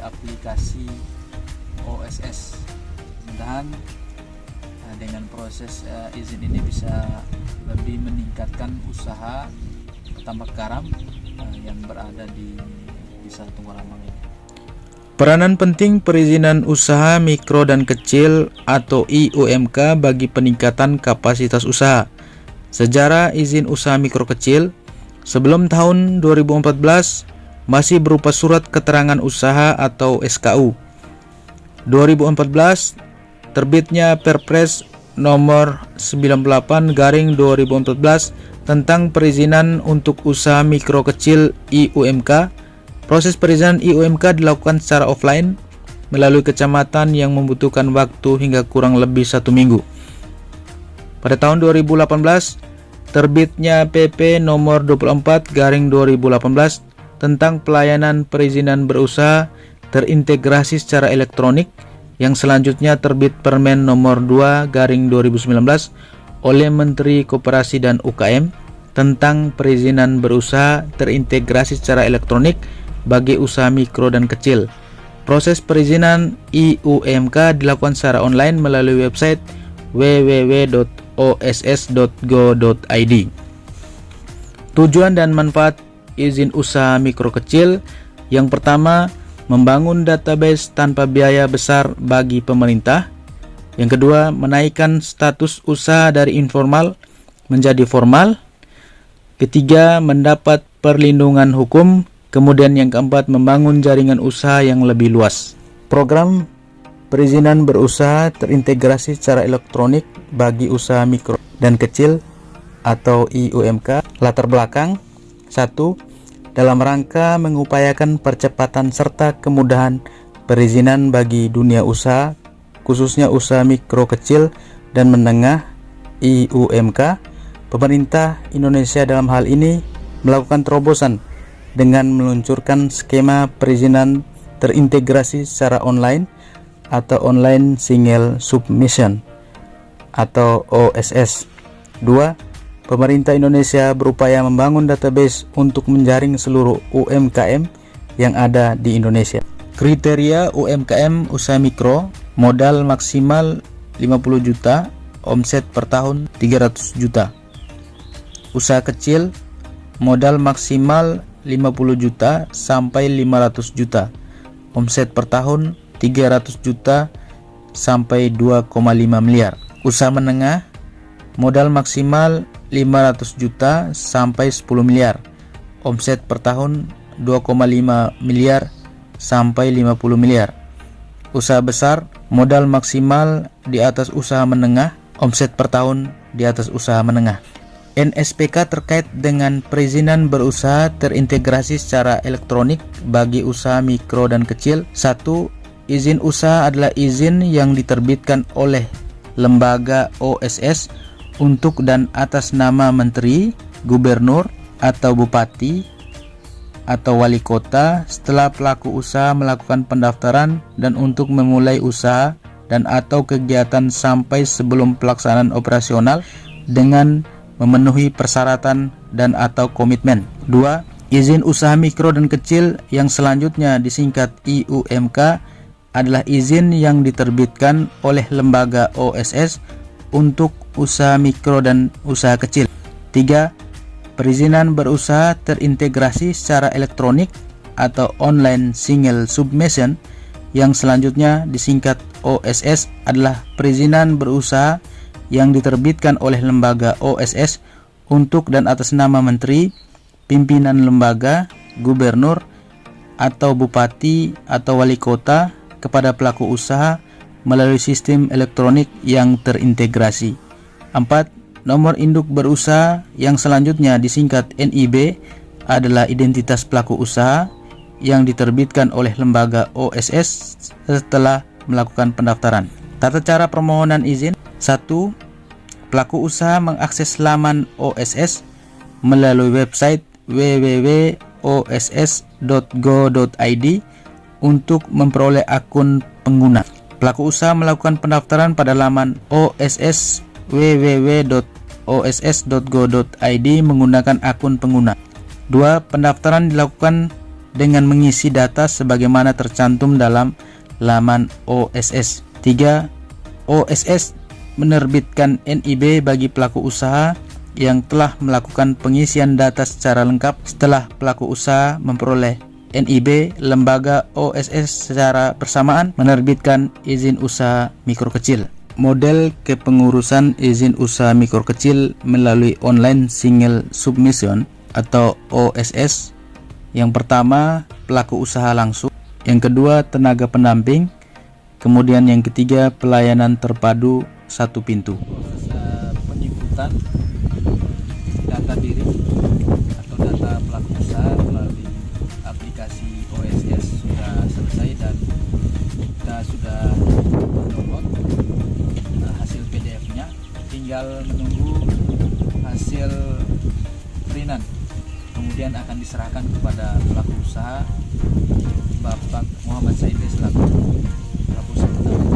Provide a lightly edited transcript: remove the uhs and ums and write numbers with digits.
aplikasi OSS. Mudah-mudahan dengan proses izin ini bisa lebih meningkatkan usaha tambak garam yang berada di Desa Tunggalamang ini. Peranan penting perizinan usaha mikro dan kecil atau IUMK bagi peningkatan kapasitas usaha. Sejarah izin usaha mikro kecil sebelum tahun 2014 masih berupa surat keterangan usaha atau SKU. 2014 terbitnya Perpres nomor 98/2014 tentang perizinan untuk usaha mikro kecil IUMK. Proses perizinan IUMK dilakukan secara offline melalui kecamatan yang membutuhkan waktu hingga kurang lebih 1 minggu. Pada tahun 2018 terbitnya PP nomor 24/2018 tentang pelayanan perizinan berusaha terintegrasi secara elektronik, yang selanjutnya terbit Permen nomor 2/2019 oleh Menteri Koperasi dan UKM tentang perizinan berusaha terintegrasi secara elektronik bagi usaha mikro dan kecil. Proses perizinan IUMK dilakukan secara online melalui website www.oss.go.id. Tujuan dan manfaat izin usaha mikro kecil: yang pertama, membangun database tanpa biaya besar bagi pemerintah. Yang kedua, menaikkan status usaha dari informal menjadi formal. Ketiga, mendapat perlindungan hukum. Kemudian yang keempat, membangun jaringan usaha yang lebih luas. Program perizinan berusaha terintegrasi secara elektronik bagi usaha mikro dan kecil atau IUMK. Latar belakang: 1. Dalam rangka mengupayakan percepatan serta kemudahan perizinan bagi dunia usaha, khususnya usaha mikro kecil dan menengah IUMK, pemerintah Indonesia dalam hal ini melakukan terobosan dengan meluncurkan skema perizinan terintegrasi secara online atau Online Single Submission atau OSS. 2. Pemerintah Indonesia berupaya membangun database untuk menjaring seluruh UMKM yang ada di Indonesia. Kriteria UMKM usaha mikro: modal maksimal 50 juta, omset per tahun 300 juta. Usaha kecil, modal maksimal 50 juta sampai 500 juta, omset per tahun 300 juta sampai 2,5 miliar. Usaha menengah, modal maksimal 500 juta sampai 10 miliar, omset per tahun 2,5 miliar sampai 50 miliar. Usaha besar, modal maksimal di atas usaha menengah, omset per tahun di atas usaha menengah. NSPK terkait dengan perizinan berusaha terintegrasi secara elektronik bagi usaha mikro dan kecil. 1. Izin usaha adalah izin yang diterbitkan oleh lembaga OSS untuk dan atas nama menteri, gubernur, atau bupati, atau wali kota setelah pelaku usaha melakukan pendaftaran dan untuk memulai usaha dan atau kegiatan sampai sebelum pelaksanaan operasional dengan memenuhi persyaratan dan atau komitmen. 2. Izin usaha mikro dan kecil yang selanjutnya disingkat IUMK adalah izin yang diterbitkan oleh lembaga OSS untuk usaha mikro dan usaha kecil. 3. Perizinan berusaha terintegrasi secara elektronik atau Online Single Submission yang selanjutnya disingkat OSS adalah perizinan berusaha yang diterbitkan oleh lembaga OSS untuk dan atas nama menteri, pimpinan lembaga, gubernur, atau bupati atau wali kota kepada pelaku usaha melalui sistem elektronik yang terintegrasi. 4. Nomor induk berusaha yang selanjutnya disingkat NIB adalah identitas pelaku usaha yang diterbitkan oleh lembaga OSS setelah melakukan pendaftaran. Tata cara permohonan izin: 1. Pelaku usaha mengakses laman OSS melalui website www.oss.go.id untuk memperoleh akun pengguna. Pelaku usaha melakukan pendaftaran pada laman OSS www.oss.go.id menggunakan akun pengguna. 2. Pendaftaran dilakukan dengan mengisi data sebagaimana tercantum dalam laman OSS. 3. OSS menerbitkan NIB bagi pelaku usaha yang telah melakukan pengisian data secara lengkap. Setelah pelaku usaha memperoleh NIB, lembaga OSS secara bersamaan menerbitkan izin usaha mikro kecil. Model kepengurusan izin usaha mikro kecil melalui online single submission atau OSS. Yang pertama, pelaku usaha langsung. Yang kedua, tenaga pendamping. Kemudian yang ketiga, pelayanan terpadu satu pintu. Proses penyiputan data diri atau data pelaku usaha melalui aplikasi OSS sudah selesai dan kita sudah download hasil PDF-nya. Tinggal menunggu hasil printan, kemudian akan diserahkan kepada pelaku usaha Bapak Muhammad Said selaku pelaku usaha.